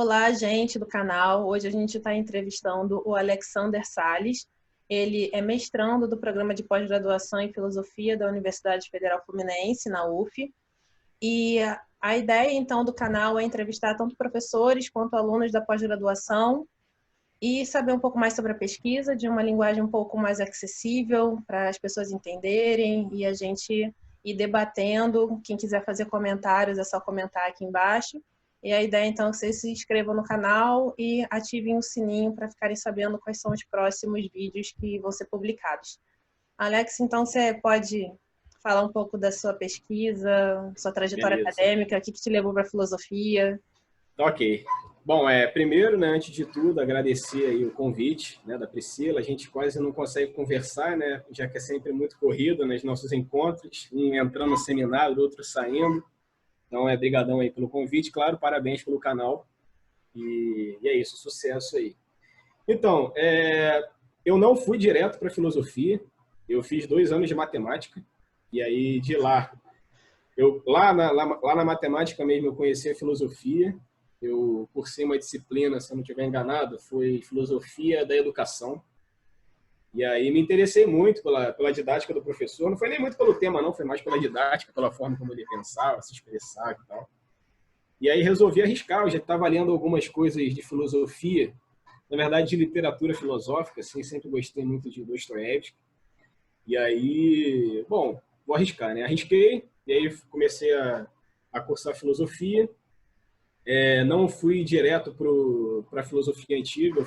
Olá, gente do canal. Hoje a gente está entrevistando o Alexander Salles. Ele é mestrando do programa de pós-graduação em Filosofia da Universidade Federal Fluminense, na UF. E a ideia, então, do canal é entrevistar tanto professores quanto alunos da pós-graduação e saber um pouco mais sobre a pesquisa, de uma linguagem um pouco mais acessível para as pessoas entenderem e a gente ir debatendo. Quem quiser fazer comentários, é só comentar aqui embaixo. E a ideia, então, é que vocês se inscrevam no canal e ativem o sininho para ficarem sabendo quais são os próximos vídeos que vão ser publicados. Alex, então, você pode falar um pouco da sua pesquisa, sua trajetória Beleza. acadêmica, o que te levou para a filosofia? Ok. Bom, primeiro, né, antes de tudo, agradecer aí o convite, né, da Priscila. A gente quase não consegue conversar, né, já que é sempre muito corrido nos nossos encontros, um entrando no seminário, outro saindo. Então, brigadão aí pelo convite, claro, parabéns pelo canal. E é isso, sucesso aí. Então, eu não fui direto para filosofia, eu fiz 2 anos de matemática, e aí de lá, lá na matemática mesmo eu conheci a filosofia. Eu cursei uma disciplina, se eu não estiver enganado, foi Filosofia da Educação. E aí me interessei muito pela didática do professor. Não foi nem muito pelo tema, não. Foi mais pela didática, pela forma como ele pensava, se expressava e tal. E aí resolvi arriscar. Eu já estava lendo algumas coisas de filosofia, na verdade de literatura filosófica, assim, sempre gostei muito de Dostoiévski. E aí, bom, vou arriscar, né? Arrisquei, e aí comecei a cursar filosofia. Não fui direto para a filosofia antiga,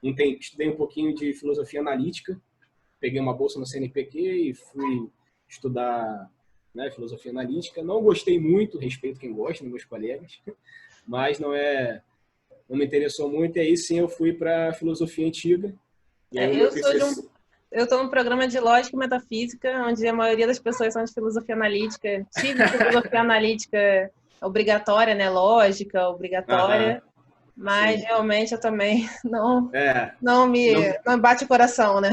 eu estudei um pouquinho de filosofia analítica, peguei uma bolsa no CNPq e fui estudar, né, filosofia analítica. Não gostei muito, respeito quem gosta, meus colegas, mas não me interessou muito, e aí sim eu fui para a filosofia antiga. E aí Eu estou num programa de lógica e metafísica, onde a maioria das pessoas são de filosofia analítica. Tive filosofia analítica obrigatória, né? Lógica obrigatória, mas sim. realmente eu também não Não, bate o coração, né?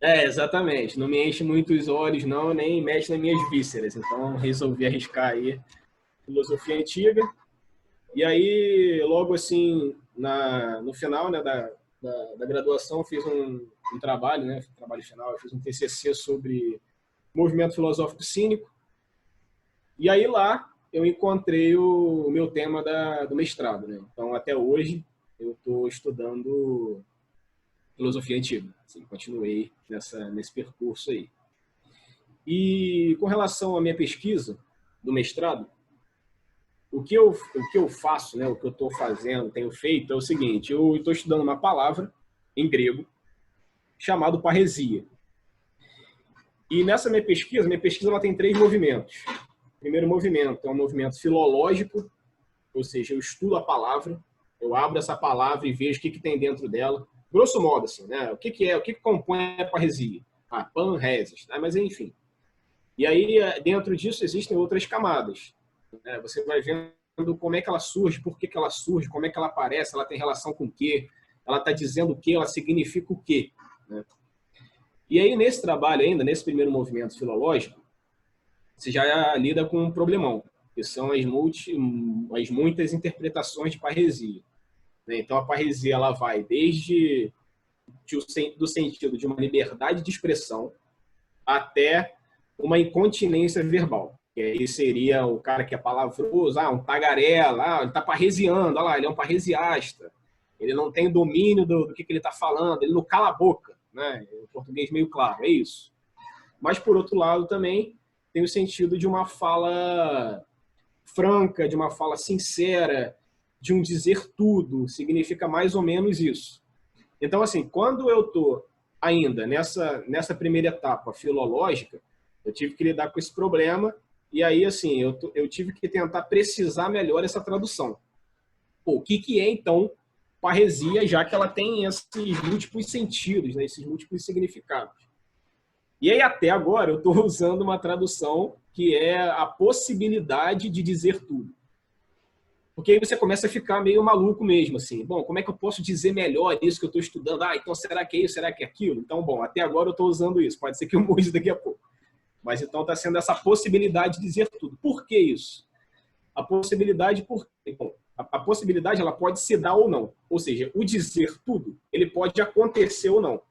exatamente. Não me enche muito os olhos, não, nem mexe nas minhas vísceras. Então, resolvi arriscar aí filosofia antiga. E aí, logo assim, no final, né, da graduação, fiz um trabalho, né, trabalho final, eu fiz um TCC sobre movimento filosófico cínico. E aí lá eu encontrei o meu tema do mestrado, né? Então, até hoje, eu estou estudando filosofia antiga. Assim, continuei nesse percurso aí. E com relação à minha pesquisa do mestrado, o que eu faço, né, o que eu estou fazendo, tenho feito, é o seguinte: eu estou estudando uma palavra em grego chamada parresia. E nessa minha pesquisa ela tem 3 movimentos. O primeiro movimento é um movimento filológico, ou seja, eu estudo a palavra, eu abro essa palavra e vejo o que tem dentro dela. Grosso modo, assim, né? O que compõe a parresia? Pan, reses, né? Mas enfim. E aí, dentro disso, existem outras camadas, né? Você vai vendo como é que ela surge, por que ela surge, como é que ela aparece, ela tem relação com o quê, ela está dizendo o quê, ela significa o quê, né? E aí, nesse trabalho ainda, nesse primeiro movimento filológico, você já lida com um problemão, que são as muitas interpretações de parresia. Então, a parresia ela vai desde do sentido de uma liberdade de expressão até uma incontinência verbal. Que aí seria o cara que é palavroso, um tagarela, ele está parresiando, ele é um parresiasta, ele não tem domínio do que ele está falando, ele não cala a boca, né? Em português meio claro, é isso. Mas, por outro lado, também tem o sentido de uma fala franca, de uma fala sincera, de um dizer tudo, significa mais ou menos isso. Então, assim, quando eu estou ainda nessa primeira etapa filológica, eu tive que lidar com esse problema, e aí, assim, eu tive que tentar precisar melhor essa tradução. O que é, então, parresia, já que ela tem esses múltiplos sentidos, né, esses múltiplos significados. E aí, até agora, eu estou usando uma tradução que é a possibilidade de dizer tudo. Porque aí você começa a ficar meio maluco mesmo, assim. Bom, como é que eu posso dizer melhor isso que eu estou estudando? Então será que é isso? Será que é aquilo? Então, bom, até agora eu estou usando isso. Pode ser que eu mude daqui a pouco. Mas então está sendo essa possibilidade de dizer tudo. Por que isso? A possibilidade, por quê? Bom, a possibilidade ela pode se dar ou não. Ou seja, o dizer tudo, ele pode acontecer ou não.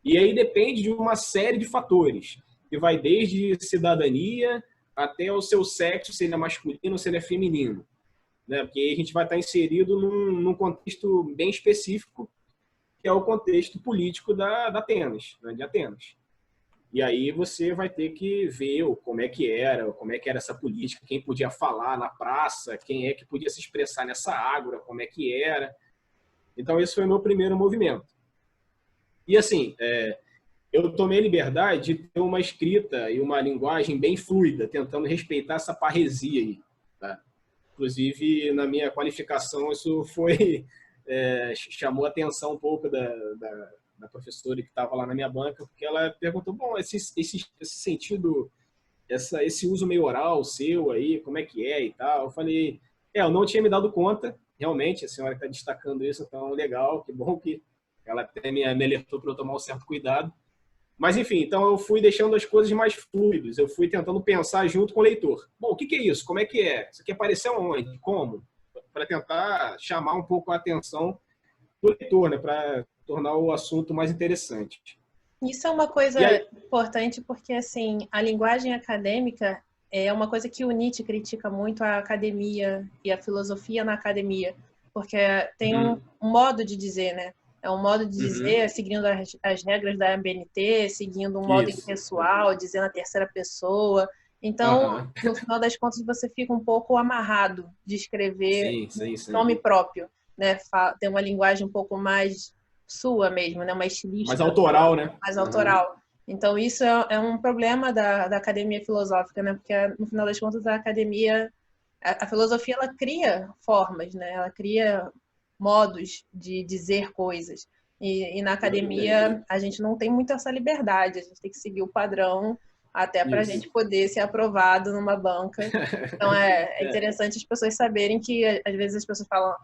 E aí depende de uma série de fatores, que vai desde cidadania até o seu sexo, se ele é masculino ou se ele é feminino. Né? Porque aí a gente vai estar inserido num contexto bem específico, que é o contexto político da Atenas, né? De Atenas. E aí você vai ter que ver como é que era essa política, quem podia falar na praça, quem é que podia se expressar nessa ágora, como é que era. Então esse foi o meu primeiro movimento. E assim, eu tomei a liberdade de ter uma escrita e uma linguagem bem fluida, tentando respeitar essa parresia aí. Tá? Inclusive, na minha qualificação, isso chamou a atenção um pouco da professora que estava lá na minha banca, porque ela perguntou, bom, esse sentido, esse uso meio oral seu aí, como é que é e tal. Eu falei, eu não tinha me dado conta, realmente, a senhora está destacando isso, então legal, que bom que ela até me alertou para eu tomar um certo cuidado. Mas, enfim, então eu fui deixando as coisas mais fluidas, eu fui tentando pensar junto com o leitor. Bom, o que é isso? Como é que é? Isso aqui apareceu onde? Como? Para tentar chamar um pouco a atenção do leitor, né? Para tornar o assunto mais interessante. Isso é uma coisa importante porque, assim, a linguagem acadêmica é uma coisa que o Nietzsche critica muito a academia e a filosofia na academia, porque tem um modo de dizer, né? É um modo de dizer, seguindo as regras da ABNT, seguindo um modo impessoal, dizendo a terceira pessoa. Então, no final das contas, você fica um pouco amarrado de escrever nome próprio, né? Tem uma linguagem um pouco mais sua mesmo, né? Uma estilística. Mais autoral, né? Mais autoral. Então, isso é um problema da academia filosófica, né? Porque, no final das contas, a academia... A filosofia, ela cria formas, né? Ela cria modos de dizer coisas. E na academia, a gente não tem muito essa liberdade. A gente tem que seguir o padrão até para a gente poder ser aprovado numa banca. Então, é interessante as pessoas saberem que, às vezes, as pessoas falam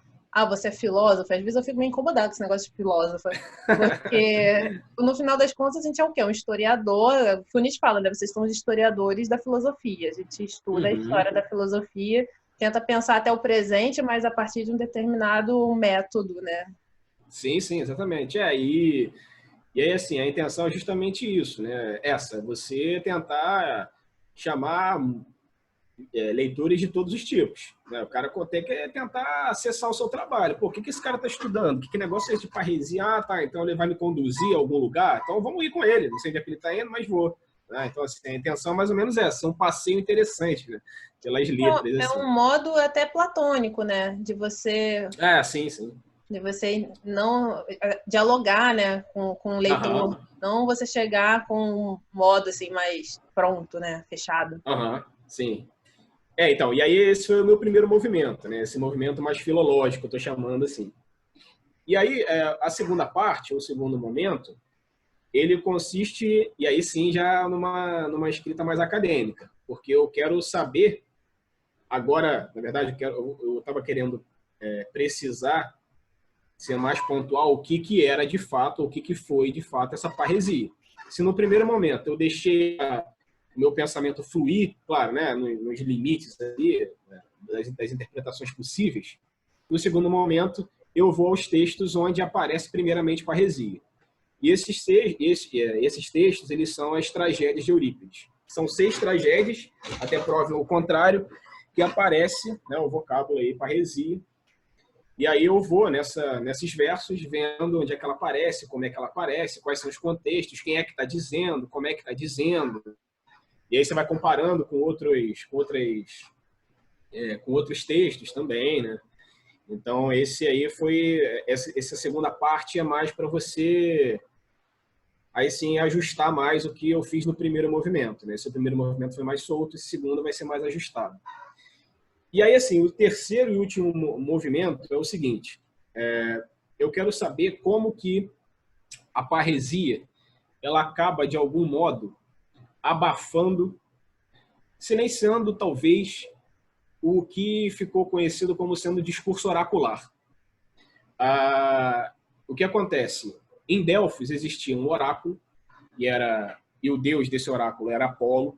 você é filósofo? Às vezes eu fico meio incomodado com esse negócio de filósofo. Porque, no final das contas, a gente é o quê? Um historiador. O que o Nietzsche fala, né? Vocês são os historiadores da filosofia. A gente estuda a história da filosofia, tenta pensar até o presente, mas a partir de um determinado método, né? Sim, exatamente. E aí, assim, a intenção é justamente isso, né? Você tentar chamar leitores de todos os tipos. Né? O cara tem que tentar acessar o seu trabalho. Pô, o que esse cara está estudando? Que negócio é esse de parresia? Tá, então ele vai me conduzir a algum lugar? Então vamos ir com ele. Não sei onde é que ele está indo, mas vou. Então, assim, a intenção é mais ou menos essa. É um passeio interessante, né? Pelas letras. É um modo até platônico, né? De você... sim. De você não dialogar, né, com o leitor. Não você chegar com um modo assim mais pronto, né? Fechado. Sim. Então, e aí esse foi o meu primeiro movimento, né? Esse movimento mais filológico, eu estou chamando assim. E aí, a segunda parte, o segundo momento, ele consiste, e aí sim, já numa escrita mais acadêmica, porque eu quero saber, agora, na verdade, eu estava querendo precisar, ser mais pontual, o que era de fato, o que foi de fato essa parresia. Se no primeiro momento eu deixei o meu pensamento fluir, claro, né, nos limites ali, das interpretações possíveis, no segundo momento eu vou aos textos onde aparece primeiramente parresia. E esses textos, eles são as tragédias de Eurípides. São 6 tragédias, até prova o contrário, que aparece, né, o vocábulo aí, parresia. E aí eu vou nesses versos vendo onde é que ela aparece, como é que ela aparece, quais são os contextos, quem é que está dizendo, como é que está dizendo. E aí você vai comparando com outros textos também, né? Então, essa segunda parte é mais para você, aí sim, ajustar mais o que eu fiz no primeiro movimento, né? Esse primeiro movimento foi mais solto, esse segundo vai ser mais ajustado. E aí, assim, o terceiro e último movimento é o seguinte, eu quero saber como que a parresia, ela acaba, de algum modo, abafando, silenciando, talvez, o que ficou conhecido como sendo discurso oracular. O que acontece? Em Delfos existia um oráculo, e o deus desse oráculo era Apolo,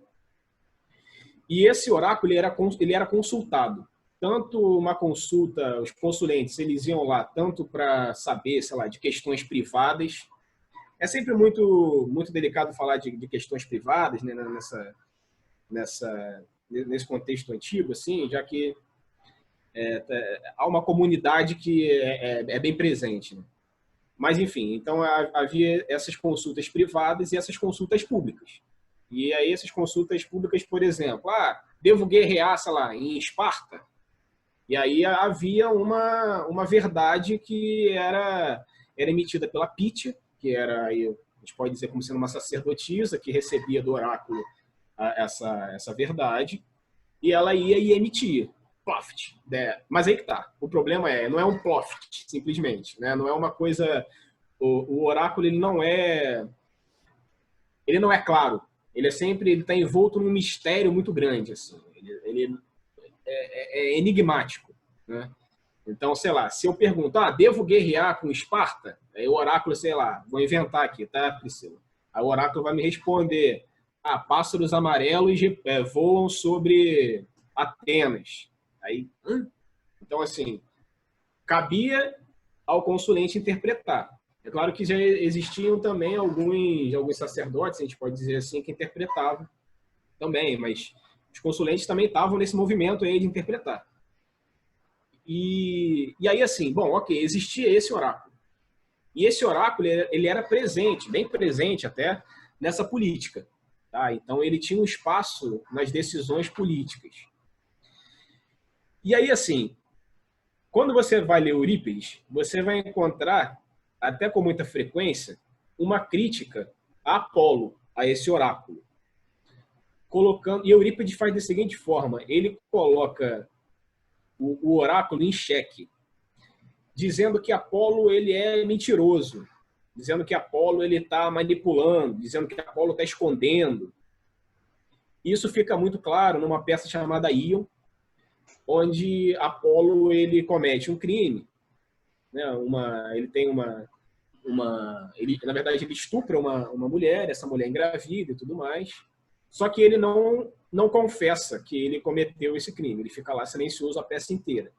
e esse oráculo ele era consultado. tanto uma consulta, os consulentes, eles iam lá tanto para saber, sei lá, de questões privadas. É sempre muito delicado falar de questões privadas, né, nesse contexto antigo, assim, já que há uma comunidade que é bem presente, né? Mas, enfim, então havia essas consultas privadas e essas consultas públicas. E aí essas consultas públicas, por exemplo, devo guerrear, sei lá, em Esparta? E aí havia uma verdade que era emitida pela Pítia, que era, aí, a gente pode dizer como sendo uma sacerdotisa, que recebia do oráculo essa verdade, e ela ia e emitia. Ploft. Mas aí que tá. O problema não é um ploft, simplesmente. Né? Não é uma coisa... O oráculo ele não é claro. Ele está envolto num mistério muito grande. Assim. Ele é enigmático. Né? Então, sei lá, se eu pergunto, devo guerrear com Esparta? Aí o oráculo, sei lá, vou inventar aqui, tá, Priscila? Aí o oráculo vai me responder, pássaros amarelos voam sobre Atenas. Aí, então, assim, cabia ao consulente interpretar. É claro que já existiam também alguns sacerdotes, a gente pode dizer assim, que interpretavam também, mas os consulentes também estavam nesse movimento aí de interpretar. E aí, assim, bom, ok, existia esse oráculo. E esse oráculo, ele era presente, bem presente até, nessa política. Tá? Então, ele tinha um espaço nas decisões políticas. E aí, assim, quando você vai ler Eurípides, você vai encontrar, até com muita frequência, uma crítica a Apolo, a esse oráculo. E Eurípides faz da seguinte forma, ele coloca o oráculo em xeque, dizendo que Apolo ele é mentiroso, dizendo que Apolo ele está manipulando, dizendo que Apolo está escondendo. Isso fica muito claro numa peça chamada Íon, onde Apolo ele comete um crime, né? Ele tem ele, na verdade, ele estupra uma mulher, essa mulher engravida e tudo mais. Só que ele não confessa que ele cometeu esse crime. Ele fica lá silencioso a peça inteira.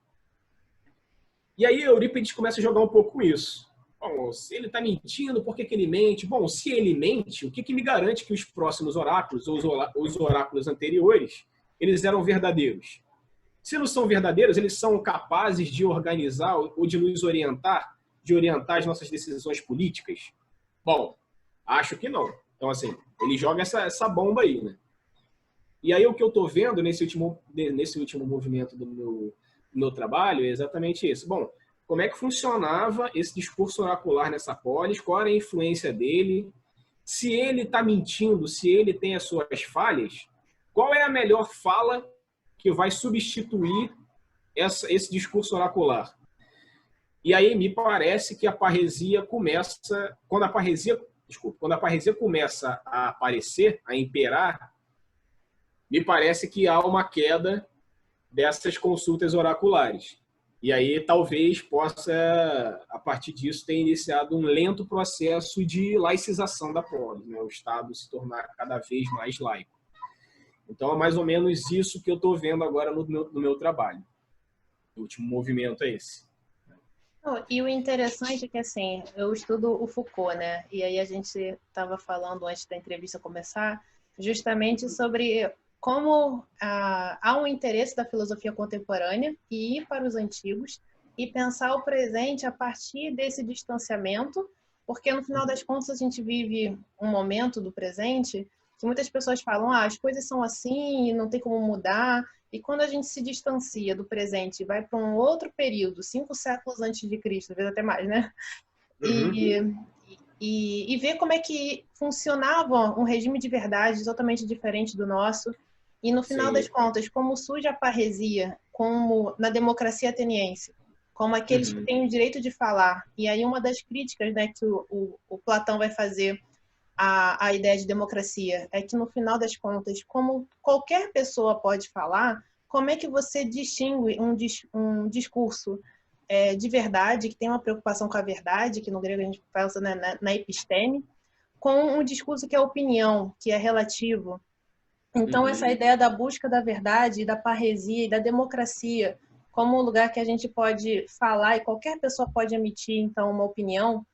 E aí Eurípides começa a jogar um pouco com isso. Bom, se ele está mentindo, por que ele mente? Bom, se ele mente, o que me garante que os próximos oráculos, ou os oráculos anteriores, eles eram verdadeiros? Se não são verdadeiros, eles são capazes de organizar ou de nos orientar, de orientar as nossas decisões políticas? Bom, acho que não. Então, assim, ele joga essa bomba aí, né? E aí o que eu estou vendo nesse último movimento do meu trabalho é exatamente isso. Bom, como é que funcionava esse discurso oracular nessa polis? Qual era a influência dele? Se ele está mentindo, se ele tem as suas falhas, qual é a melhor fala que vai substituir esse discurso oracular? E aí me parece que a parresia começa... Quando a parresia começa a aparecer, a imperar, me parece que há uma queda dessas consultas oraculares. E aí talvez possa, a partir disso, ter iniciado um lento processo de laicização da polis, né? O Estado se tornar cada vez mais laico. Então é mais ou menos isso que eu estou vendo agora no meu trabalho. O último movimento é esse. E o interessante é que, assim, eu estudo o Foucault, né? E aí a gente estava falando antes da entrevista começar justamente sobre como há um interesse da filosofia contemporânea em ir para os antigos e pensar o presente a partir desse distanciamento, porque no final das contas a gente vive um momento do presente que muitas pessoas falam, as coisas são assim e não tem como mudar. E quando a gente se distancia do presente e vai para um outro período, 5 séculos antes de Cristo, às vezes até mais, né? Uhum. E ver como é que funcionava um regime de verdade totalmente diferente do nosso. E no final das contas, como surge a parresia, como na democracia ateniense, como aqueles que têm o direito de falar. E aí uma das críticas, né, que o Platão vai fazer a ideia de democracia é que no final das contas, como qualquer pessoa pode falar, como é que você distingue um discurso de verdade, que tem uma preocupação com a verdade, que no grego a gente pensa, né, na episteme, com um discurso que é opinião, que é relativo. Então, essa ideia da busca da verdade, da parresia e da democracia, como um lugar que a gente pode falar e qualquer pessoa pode emitir, então, uma opinião,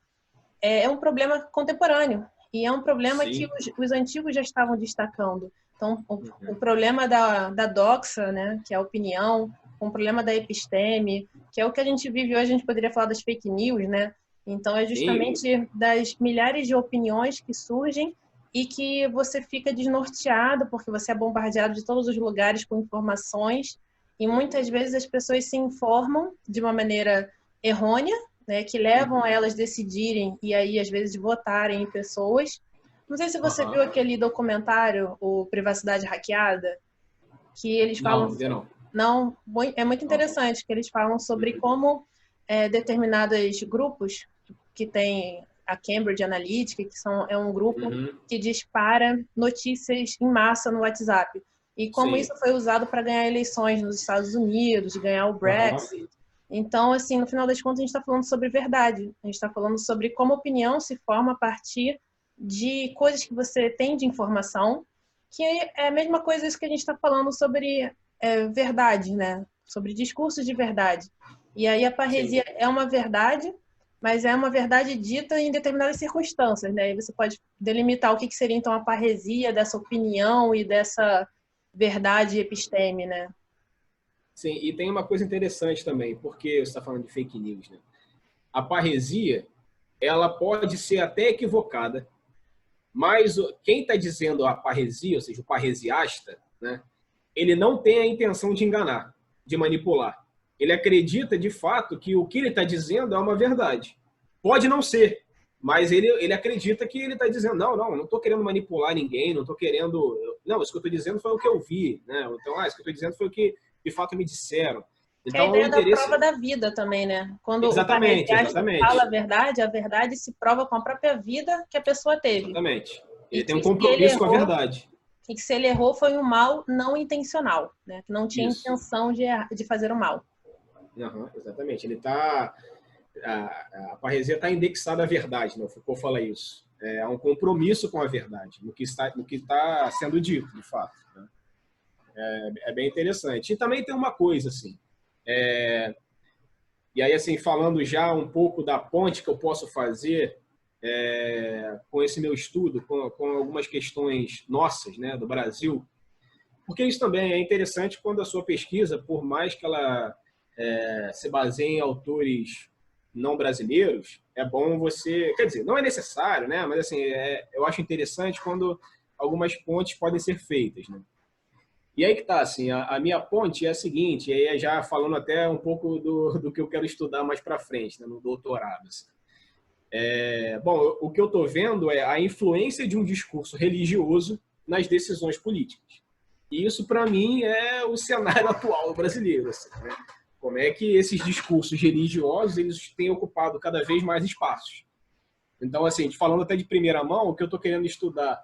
é um problema contemporâneo. E é um problema que Sim. os antigos já estavam destacando. Então, o Uhum. problema da doxa, né, que é a opinião, o problema da episteme, que é o que a gente vive hoje, a gente poderia falar das fake news, né? Então, é Sim. justamente das milhares de opiniões que surgem e que você fica desnorteado porque você é bombardeado de todos os lugares com informações e muitas vezes as pessoas se informam de uma maneira errônea, né, que levam a elas decidirem e aí às vezes votarem em pessoas. Não sei se você viu Uhum. aquele documentário, o Privacidade Hackeada, que eles falam. Não, não. Não, é muito Não. interessante que eles falam sobre Uhum. como determinados grupos que tem a Cambridge Analytica, que é um grupo Uhum. que dispara notícias em massa no WhatsApp. E como Sim. isso foi usado para ganhar eleições nos Estados Unidos, ganhar o Uhum. Brexit. Então, assim, no final das contas, a gente está falando sobre verdade. A gente está falando sobre como a opinião se forma a partir de coisas que você tem de informação, que é a mesma coisa isso que a gente está falando sobre verdade, né? Sobre discursos de verdade. E aí a Sim. parresia é uma verdade, mas é uma verdade dita em determinadas circunstâncias, né? E você pode delimitar o que seria então a parresia dessa opinião e dessa verdade episteme, né? Sim, e tem uma coisa interessante também, porque você está falando de fake news, né? A parresia, ela pode ser até equivocada, mas quem está dizendo a parresia, ou seja, o parresiasta, né? Ele não tem a intenção de enganar, de manipular. Ele acredita, de fato, que o que ele está dizendo é uma verdade. Pode não ser, mas ele acredita que ele está dizendo, não estou querendo manipular ninguém, não estou querendo... Não, isso que eu estou dizendo foi o que eu vi, né? Então, isso que eu estou dizendo foi o que, de fato, me disseram. Que é a Então, o ideia da interesse... prova da vida também, né? Quando o Exatamente, parresiasta fala exatamente. a verdade se prova com a própria vida que a pessoa teve. Exatamente. E Ele tem um que se ele compromisso com a errou, verdade. e que se ele errou foi um mal não intencional, né? Que não tinha Isso. intenção de fazer o mal. Uhum, exatamente. Ele está... A parresia está indexada à verdade, né? O Foucault fala isso. Há um compromisso com a verdade, no que está sendo dito, de fato. Né? É bem interessante. E também tem uma coisa, assim, e aí, assim, falando já um pouco da ponte que eu posso fazer com esse meu estudo, com algumas questões nossas, né, do Brasil, porque isso também é interessante quando a sua pesquisa, por mais que ela se baseie em autores não brasileiros, é bom você... Quer dizer, não é necessário, né? Mas assim, eu acho interessante quando algumas pontes podem ser feitas, né? E aí que tá, assim, a minha ponte é a seguinte, e aí já falando até um pouco do que eu quero estudar mais para frente, né, no doutorado. Assim. Bom, o que eu estou vendo é a influência de um discurso religioso nas decisões políticas. E isso, para mim, é o cenário atual brasileiro. Assim, né? Como é que esses discursos religiosos eles têm ocupado cada vez mais espaços. Então, assim, falando até de primeira mão, o que eu estou querendo estudar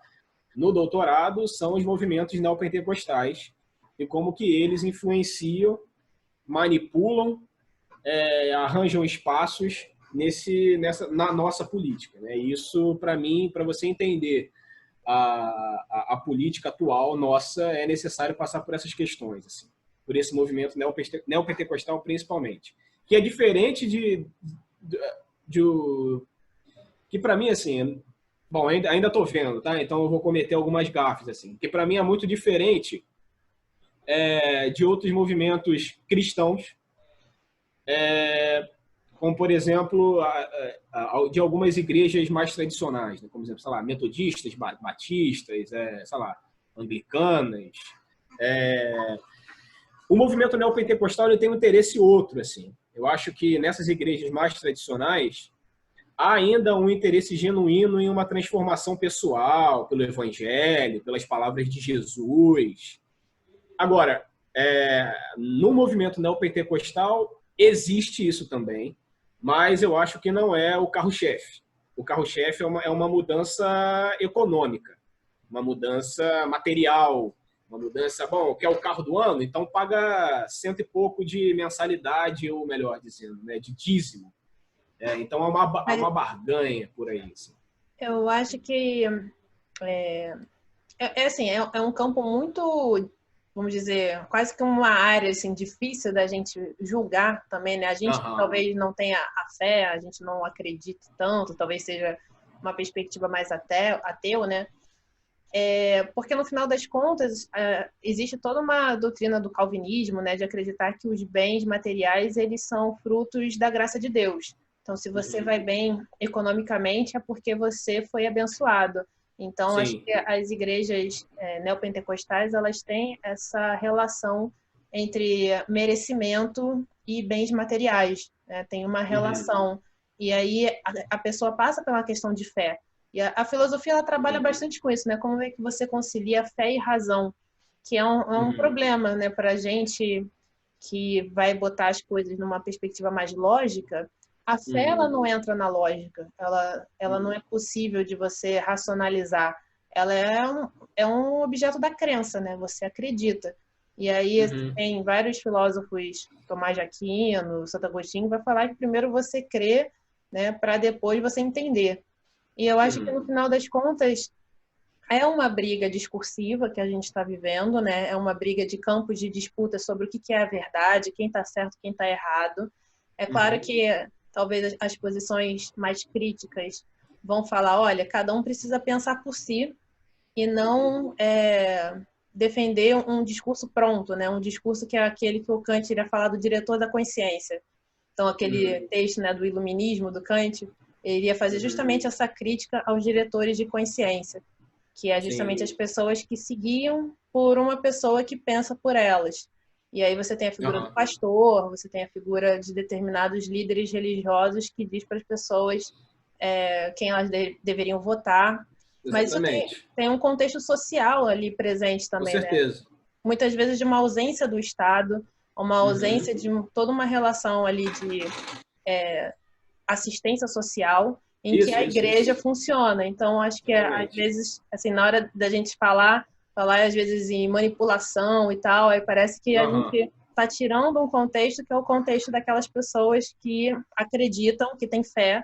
no doutorado são os movimentos neopentecostais e como que eles influenciam, manipulam, arranjam espaços na nossa política. Né? E isso, para mim, para você entender a política atual nossa, é necessário passar por essas questões, assim, por esse movimento neopentecostal principalmente, que é diferente de que para mim assim, bom, ainda estou vendo, tá? Então eu vou cometer algumas gafes assim, que para mim é muito diferente de outros movimentos cristãos, como por exemplo de algumas igrejas mais tradicionais, né? Como exemplo, sei lá, metodistas, batistas, sei lá, anglicanas. O movimento neopentecostal ele tem um interesse outro, assim. Eu acho que nessas igrejas mais tradicionais há ainda um interesse genuíno em uma transformação pessoal pelo Evangelho, pelas palavras de Jesus. Agora, no movimento neopentecostal existe isso também, mas eu acho que não é o carro-chefe. O carro-chefe é uma mudança econômica, uma mudança material, uma mudança, bom, quer o carro do ano? Então paga cento e pouco de mensalidade, ou melhor dizendo, né, de dízimo. Então há Mas uma barganha por aí. Assim. eu acho que assim, é um campo muito vamos dizer, quase que uma área assim, difícil da gente julgar também, né? A gente que talvez não tenha a fé, a gente não acredite tanto, talvez seja uma perspectiva mais ateu, né? Porque no final das contas existe toda uma doutrina do calvinismo, né, de acreditar que os bens materiais eles são frutos da graça de Deus. Então, se você vai bem economicamente é porque você foi abençoado. Então, acho que as igrejas neopentecostais elas têm essa relação entre merecimento e bens materiais, né? Tem uma relação. E aí a pessoa passa pela questão de fé. E a filosofia ela trabalha bastante com isso, né? Como é que você concilia fé e razão, que é um problema, né? Para a gente que vai botar as coisas numa perspectiva mais lógica, a fé ela não entra na lógica, ela não é possível de você racionalizar. Ela é um objeto da crença, né? Você acredita. E aí tem vários filósofos, Tomás de Aquino, Santo Agostinho, vai falar que primeiro você crê, né? Para depois você entender. E eu acho que, no final das contas, é uma briga discursiva que a gente está vivendo, né? É uma briga de campos de disputa sobre o que é a verdade, quem está certo, quem está errado. É claro que talvez as posições mais críticas vão falar, olha, cada um precisa pensar por si e não defender um discurso pronto, né? Um discurso que é aquele que o Kant iria falar do diretor da consciência. Então, aquele texto, né, do iluminismo, do Kant, ele iria fazer justamente essa crítica aos diretores de consciência, que é justamente as pessoas que seguiam por uma pessoa que pensa por elas. E aí você tem a figura do pastor, você tem a figura de determinados líderes religiosos que diz para as pessoas quem elas deveriam votar. Mas isso tem um contexto social ali presente também, com certeza, né? Muitas vezes de uma ausência do Estado, uma ausência de toda uma relação ali de assistência social em que a igreja funciona. Então, acho que às vezes, assim, na hora da gente falar às vezes em manipulação e tal, aí parece que a gente está tirando um contexto que é o contexto daquelas pessoas que acreditam, que têm fé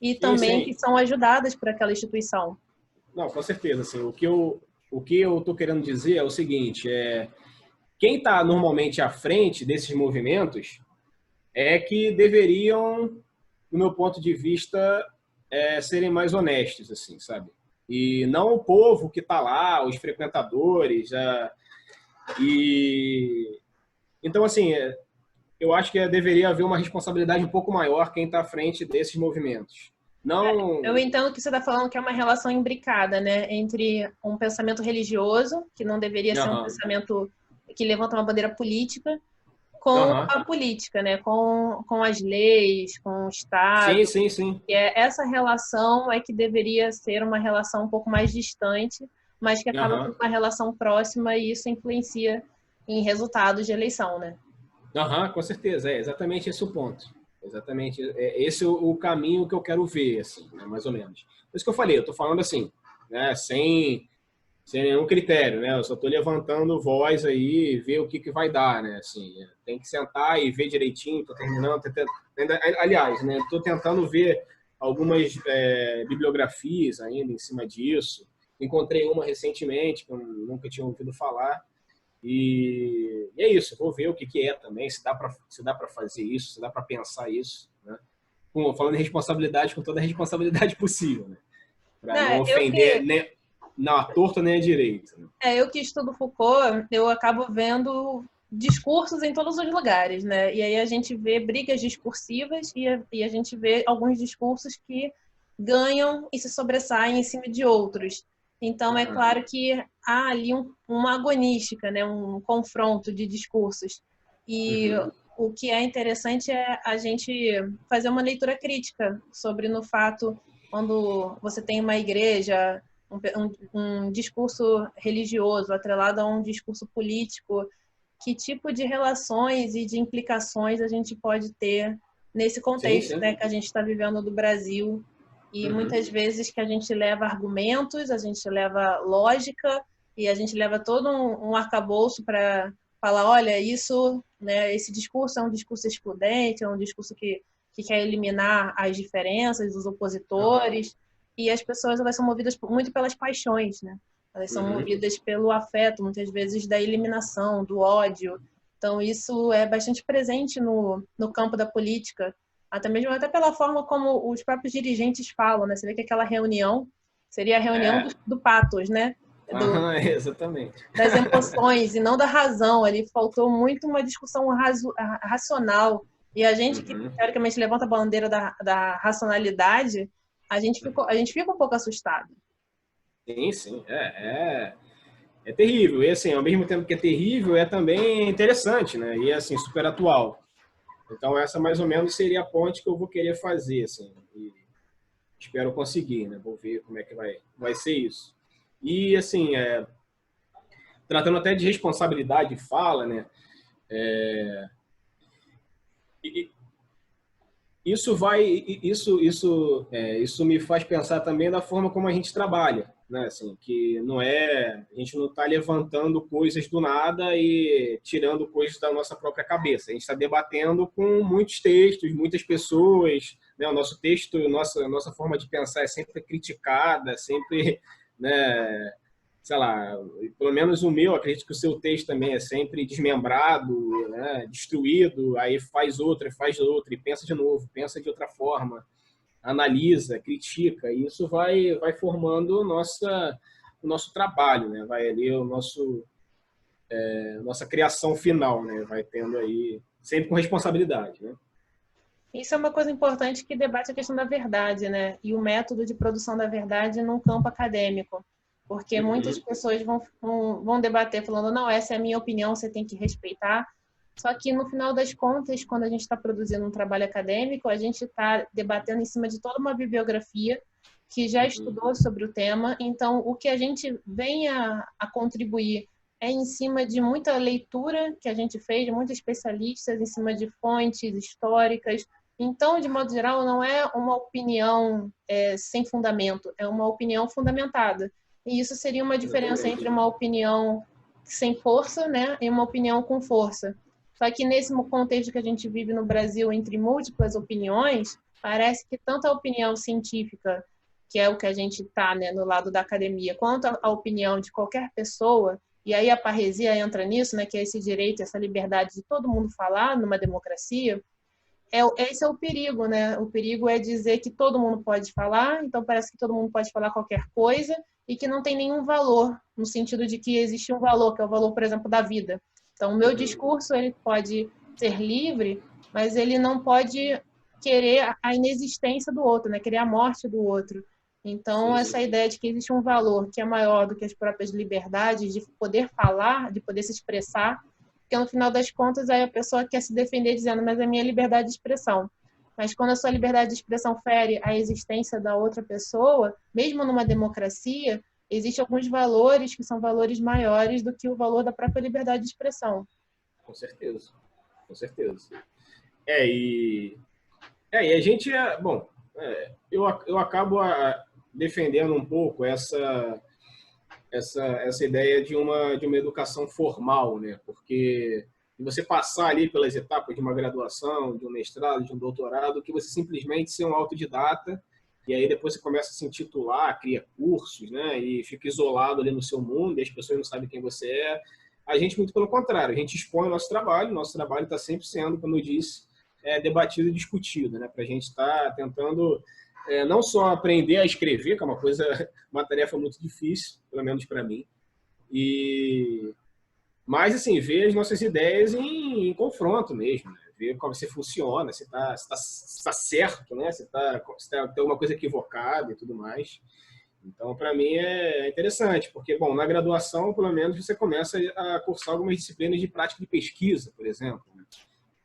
e também que são ajudadas por aquela instituição. Não, com certeza. Assim, o que eu estou querendo dizer é o seguinte, quem está normalmente à frente desses movimentos é que deveriam, no meu ponto de vista, serem mais honestos, assim, sabe? E não o povo que está lá, os frequentadores. Então, assim, eu acho que deveria haver uma responsabilidade um pouco maior quem está à frente desses movimentos. Não... Eu entendo que você está falando que é uma relação imbricada, né, entre um pensamento religioso, que não deveria ser um pensamento que levanta uma bandeira política, com a política, né, com as leis, com o Estado. Sim. E essa relação é que deveria ser uma relação um pouco mais distante, mas que acaba com uma relação próxima e isso influencia em resultados de eleição, né? Com certeza, é exatamente esse o ponto. Exatamente, esse é o caminho que eu quero ver, assim, né, mais ou menos. Por isso que eu falei, eu estou falando assim, né, sem nenhum critério, né? Eu só estou levantando voz aí e ver o que vai dar, né? Assim, tem que sentar e ver direitinho, estou terminando, aliás, né? Estou tentando ver algumas bibliografias ainda em cima disso. Encontrei uma recentemente que eu nunca tinha ouvido falar. E é isso, vou ver o que é também, se dá para fazer isso, se dá para pensar isso, né? Falando em responsabilidade, com toda a responsabilidade possível, né? Para não ofender nem a torta nem a direita. Eu que estudo Foucault, eu acabo vendo discursos em todos os lugares, né? E aí a gente vê brigas discursivas e a gente vê alguns discursos que ganham e se sobressaem em cima de outros. Então, é claro que há ali uma agonística, né? Um confronto de discursos. E o que é interessante é a gente fazer uma leitura crítica sobre no fato quando você tem uma igreja, um discurso religioso atrelado a um discurso político, que tipo de relações e de implicações a gente pode ter nesse contexto, né, que a gente está vivendo do Brasil. E muitas vezes que a gente leva argumentos, a gente leva lógica e a gente leva todo um arcabouço para falar, olha, isso, né, esse discurso é um discurso excludente, é um discurso que quer eliminar as diferenças dos opositores. E as pessoas elas são movidas muito pelas paixões, né? Elas são movidas pelo afeto, muitas vezes da eliminação, do ódio. Então, isso é bastante presente no campo da política, até pela forma como os próprios dirigentes falam, né? Você vê que aquela reunião seria a reunião do pathos, né? Exatamente. Das emoções e não da razão. Ali faltou muito uma discussão racional. E a gente que, teoricamente, levanta a bandeira da racionalidade, a gente fica um pouco assustado. Sim, sim. É terrível. E, assim, ao mesmo tempo que é terrível, é também interessante, né? E, assim, super atual. Então, essa mais ou menos seria a ponte que eu vou querer fazer, assim. E espero conseguir, né? Vou ver como é que vai ser isso. E, assim, tratando até de responsabilidade, fala, né? Isso me faz pensar também da forma como a gente trabalha, né? Assim, que a gente não está levantando coisas do nada e tirando coisas da nossa própria cabeça. A gente está debatendo com muitos textos, muitas pessoas, né? O nosso texto, nossa forma de pensar é sempre criticada, sempre, né? Sei lá, pelo menos o meu, acredito que o seu texto também é sempre desmembrado, né, destruído, aí faz outra, e pensa de novo, pensa de outra forma, analisa, critica, e isso vai formando o nosso trabalho, né, vai ali nossa criação final, né, vai tendo aí, sempre com responsabilidade, né. Isso é uma coisa importante que debate a questão da verdade, né? E o método de produção da verdade num campo acadêmico. Porque muitas pessoas vão debater falando, não, essa é a minha opinião, você tem que respeitar. Só que, no final das contas, quando a gente está produzindo um trabalho acadêmico, a gente está debatendo em cima de toda uma bibliografia que já estudou sobre o tema. Então, o que a gente vem a contribuir é em cima de muita leitura que a gente fez, de muitos especialistas, em cima de fontes históricas. Então, de modo geral, não é uma opinião sem fundamento, é uma opinião fundamentada. E isso seria uma diferença entre uma opinião sem força, né, e uma opinião com força. Só que nesse contexto que a gente vive no Brasil, entre múltiplas opiniões, parece que tanto a opinião científica, que é o que a gente está, né, no lado da academia, quanto a opinião de qualquer pessoa, e aí a parresia entra nisso, né, que é esse direito, essa liberdade de todo mundo falar numa democracia. Esse é o perigo, né? O perigo é dizer que todo mundo pode falar, então parece que todo mundo pode falar qualquer coisa e que não tem nenhum valor, no sentido de que existe um valor, que é o valor, por exemplo, da vida. Então, o meu discurso ele pode ser livre, mas ele não pode querer a inexistência do outro, né? Querer a morte do outro. Então, essa ideia de que existe um valor que é maior do que as próprias liberdades de poder falar, de poder se expressar, porque no final das contas aí a pessoa quer se defender dizendo, mas é minha liberdade de expressão. Mas quando a sua liberdade de expressão fere a existência da outra pessoa, mesmo numa democracia, existem alguns valores que são valores maiores do que o valor da própria liberdade de expressão. Com certeza, com certeza. E a gente eu acabo defendendo um pouco essa ideia de uma educação formal, né? Porque você passar ali pelas etapas de uma graduação, de um mestrado, de um doutorado, que você simplesmente ser um autodidata e aí depois você começa a se intitular, cria cursos, né? E fica isolado ali no seu mundo e as pessoas não sabem quem você é. A gente, muito pelo contrário, a gente expõe o nosso trabalho está sempre sendo, como eu disse, debatido e discutido, né? Para a gente estar tentando não só aprender a escrever, que é uma tarefa muito difícil, pelo menos para mim, mas assim, ver as nossas ideias em confronto mesmo, né? Ver como você funciona, se está certo, né? Se tem alguma coisa equivocada e tudo mais. Então, para mim é interessante, porque, bom, na graduação, pelo menos, você começa a cursar algumas disciplinas de prática de pesquisa, por exemplo, né?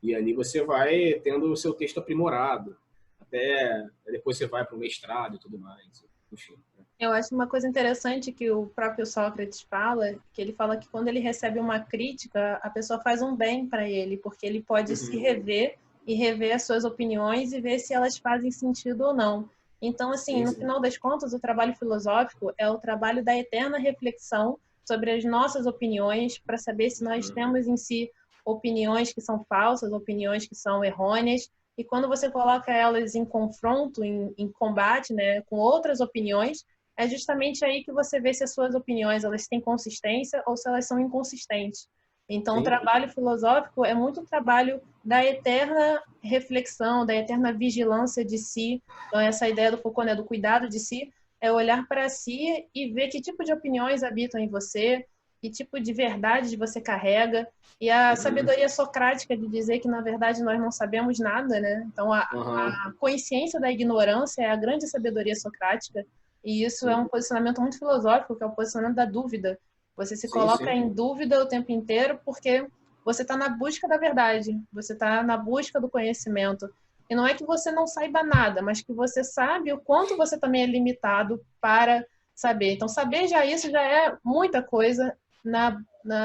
E ali você vai tendo o seu texto aprimorado, até depois você vai para o mestrado e tudo mais, enfim. Eu acho uma coisa interessante que o próprio Sócrates fala, que ele fala que quando ele recebe uma crítica, a pessoa faz um bem para ele, porque ele pode se rever e rever as suas opiniões e ver se elas fazem sentido ou não. Então, assim, no final das contas, o trabalho filosófico é o trabalho da eterna reflexão sobre as nossas opiniões, para saber se nós temos em si opiniões que são falsas, opiniões que são errôneas, e quando você coloca elas em confronto, em combate, né, com outras opiniões, é justamente aí que você vê se as suas opiniões elas têm consistência ou se elas são inconsistentes. Então, o Sim. trabalho filosófico é muito o trabalho da eterna reflexão, da eterna vigilância de si. Então, essa ideia do Foucault, né, do cuidado de si, é olhar para si e ver que tipo de opiniões habitam em você, que tipo de verdade você carrega. E a sabedoria socrática de dizer que, na verdade, nós não sabemos nada, né? Então, a consciência da ignorância é a grande sabedoria socrática. E isso é um posicionamento muito filosófico, que é o posicionamento da dúvida. Você se Sim, coloca sim. em dúvida o tempo inteiro porque você está na busca da verdade, você está na busca do conhecimento. E não é que você não saiba nada, mas que você sabe o quanto você também é limitado para saber. Então, saber já isso já é muita coisa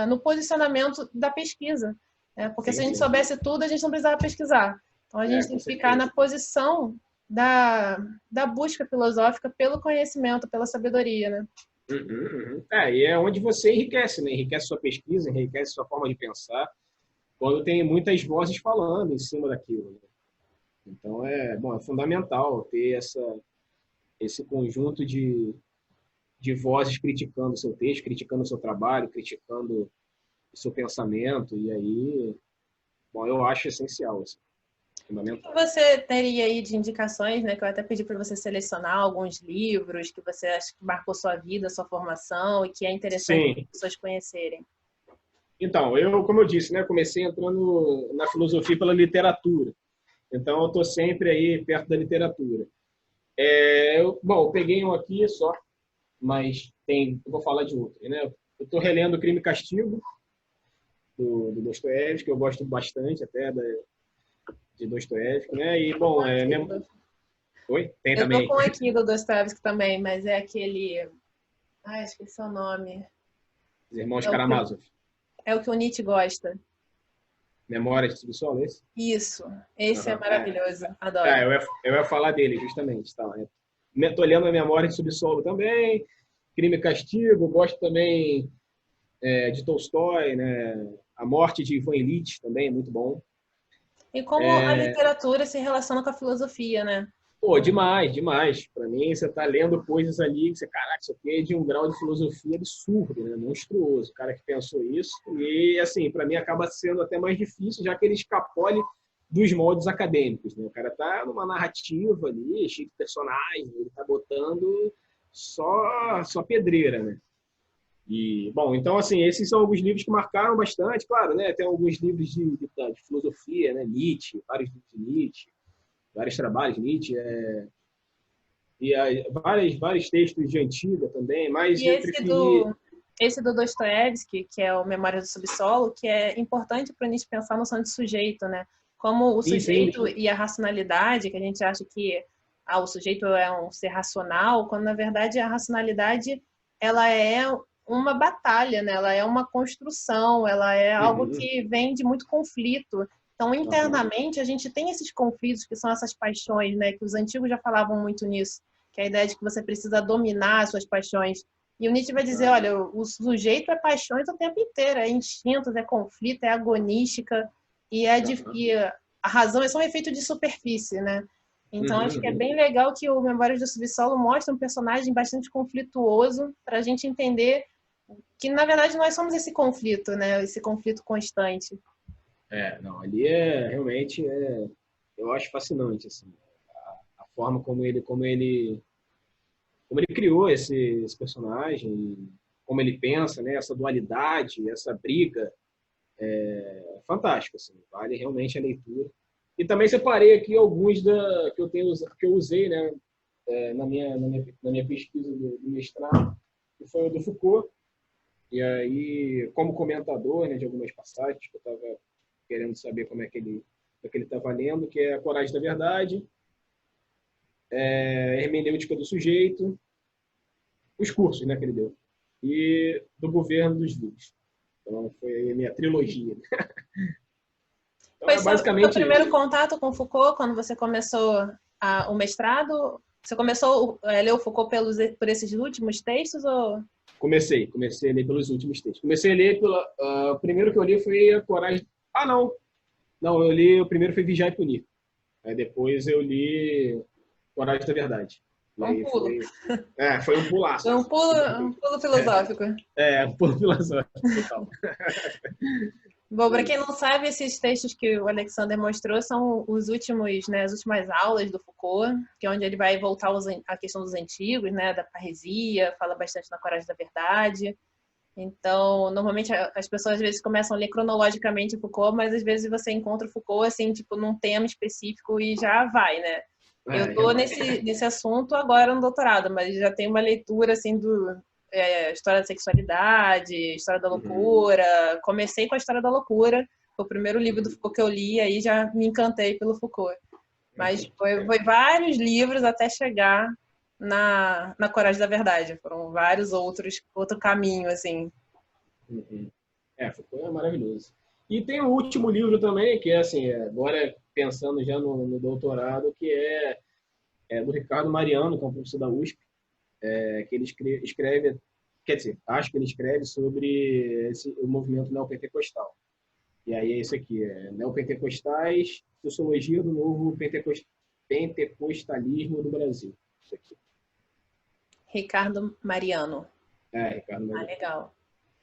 no posicionamento da pesquisa. Né? Porque Sim, se a gente sim. soubesse tudo, a gente não precisava pesquisar. Então, a gente tem Com que ficar na certeza. posição da busca filosófica pelo conhecimento, pela sabedoria, né? E é onde você enriquece, né? Enriquece sua pesquisa, enriquece sua forma de pensar, quando tem muitas vozes falando em cima daquilo, né? Então, é fundamental ter esse conjunto de vozes criticando o seu texto, criticando o seu trabalho, criticando o seu pensamento, e aí, bom, eu acho essencial, assim, O que fundamental. você teria aí de indicações, né? Que eu até pedi para você selecionar alguns livros que você acha que marcou sua vida, sua formação e que é interessante Sim. as pessoas conhecerem. Então, como eu disse, né, comecei entrando na filosofia pela literatura. Então, eu estou sempre aí perto da literatura. Eu peguei um aqui só, mas eu vou falar de outro, né? Eu estou relendo Crime e Castigo, do Dostoiévski, que eu gosto bastante até de Dostoiévski, né? E, bom, Oi? Tem Eu tô também. com aqui do Dostoiévski também, mas é aquele... Ai, esqueci o nome. Os Irmãos É o que, Karamazov. é o que o Nietzsche gosta. Memória de Subsolo, esse? Isso. Esse é Uhum. maravilhoso. Adoro. Eu ia falar dele, justamente. Tá, Tô lendo a Memória de Subsolo também, Crime e Castigo, gosto também de Tolstói, né? A Morte de Ivan Ilitch também é muito bom. E como a literatura se relaciona com a filosofia, né? Pô, demais, demais. Para mim, você tá lendo coisas ali que você, caraca, isso aqui é de um grau de filosofia absurdo, né? Monstruoso. O cara que pensou isso. E, assim, para mim acaba sendo até mais difícil, já que ele escapole dos moldes acadêmicos, né? O cara tá numa narrativa ali, cheio de personagens, ele tá botando só pedreira, né? E, bom, então, assim, esses são alguns livros que marcaram bastante, claro, né? Tem alguns livros de filosofia, né? Nietzsche, vários livros de Nietzsche, vários trabalhos de Nietzsche, vários textos de Antiga também, mas E eu preferi... esse do Dostoiévski, que é o Memória do Subsolo, que é importante para a gente pensar a noção de sujeito, né? Como o Sim, sim. sujeito e a racionalidade, que a gente acha que o sujeito é um ser racional, quando na verdade a racionalidade ela é uma batalha, né? Ela é uma construção, ela é algo que vem de muito conflito. Então, internamente, a gente tem esses conflitos que são essas paixões, né? Que os antigos já falavam muito nisso, que é a ideia de que você precisa dominar as suas paixões. E o Nietzsche vai dizer, olha, o sujeito é paixões o tempo inteiro, é instintos, é conflito, é agonística, e a razão é só um efeito de superfície, né? Então, acho que é bem legal que o Memórias do Subsolo mostra um personagem bastante conflituoso para a gente entender que, na verdade, nós somos esse conflito, né? Esse conflito constante. Não, ali realmente eu acho fascinante, assim, a forma como ele criou esse personagem, como ele pensa, né? Essa dualidade, essa briga, fantástico, assim, vale realmente a leitura. E também separei aqui alguns que eu usei, né, na minha pesquisa do mestrado, que foi o do Foucault. E aí, como comentador, né, de algumas passagens que eu estava querendo saber como é que ele estava lendo, que é A Coragem da Verdade, Hermenêutica do Sujeito, os cursos, né, que ele deu, e do Governo dos Vivos. Então, foi a minha trilogia. Então, Foi é seu basicamente primeiro isso. contato com Foucault quando você começou o mestrado? Você começou a ler o Foucault por esses últimos textos? Ou... Comecei a ler pelos últimos textos. Comecei a ler o primeiro que eu li foi A Coragem... Ah, não! Não, eu li... O primeiro foi Vigiar e Punir. Aí depois eu li Coragem da Verdade. E Um aí pulo. foi um pulaço. Foi um pulo filosófico. Um pulo filosófico, total. Bom, para quem não sabe, esses textos que o Alexander mostrou são os últimos, né, as últimas aulas do Foucault, que é onde ele vai voltar à questão dos antigos, né, da parresia, fala bastante na Coragem da Verdade. Então, normalmente as pessoas às vezes começam a ler cronologicamente o Foucault, mas às vezes você encontra o Foucault assim, tipo, num tema específico e já vai, né? Eu estou nesse assunto agora no doutorado, mas já tenho uma leitura assim do história da sexualidade, história da loucura. Comecei com a história da loucura, foi o primeiro livro do Foucault que eu li, aí já me encantei pelo Foucault. Mas foi vários livros até chegar na Coragem da Verdade. Foram vários outro caminho, assim. Foucault é maravilhoso. E tem o último livro também, que é assim, agora pensando já no doutorado, que é do Ricardo Mariano, que é um professor da USP, que ele escreve, quer dizer, acho que ele escreve sobre o movimento neopentecostal. E aí é isso aqui, Neopentecostais, Sociologia do Novo Pentecostalismo do Brasil. Isso aqui. Ricardo Mariano. Ricardo Mariano. Legal.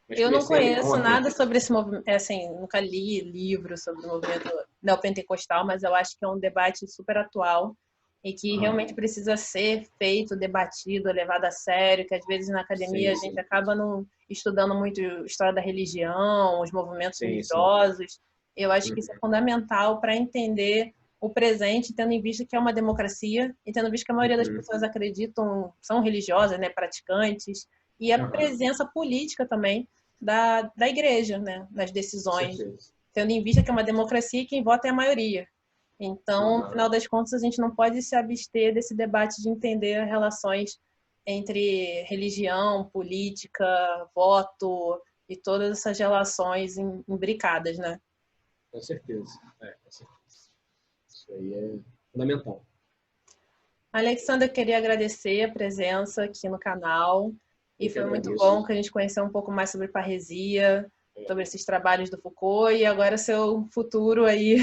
Mas eu não conheço nada sobre esse movimento, assim, nunca li livros sobre o movimento neopentecostal, mas eu acho que é um debate super atual e que realmente precisa ser feito, debatido, levado a sério, que às vezes na academia a gente acaba não estudando muito história da religião, os movimentos religiosos. Eu acho que isso é fundamental para entender o presente, tendo em vista que é uma democracia e tendo em vista que a maioria das pessoas acreditam, são religiosas, né, praticantes, e a presença política também da igreja, né, nas decisões, tendo em vista que é uma democracia e quem vota é a maioria. Então, no final das contas, a gente não pode se abster desse debate de entender as relações entre religião, política, voto e todas essas relações imbricadas, né? Com certeza. Isso aí é fundamental. Alexandra, eu queria agradecer a presença aqui no canal. E foi muito bom que a gente conheceu um pouco mais sobre parresia, sobre esses trabalhos do Foucault e agora seu futuro aí,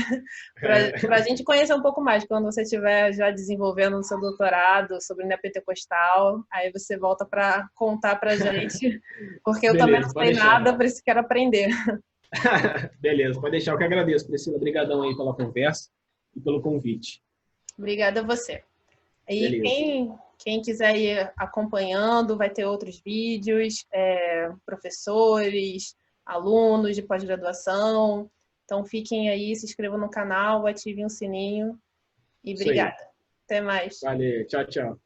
para a gente conhecer um pouco mais. Quando você estiver já desenvolvendo o seu doutorado sobre neopentecostal, aí você volta para contar para a gente, porque eu também não sei nada, por isso quero aprender. Beleza, pode deixar. Eu que agradeço, Priscila. Obrigadão aí pela conversa e pelo convite. Obrigada a você. E quem quiser ir acompanhando, vai ter outros vídeos, professores, alunos de pós-graduação. Então, fiquem aí, se inscrevam no canal, ativem o sininho. E obrigada. Até mais. Valeu, tchau, tchau.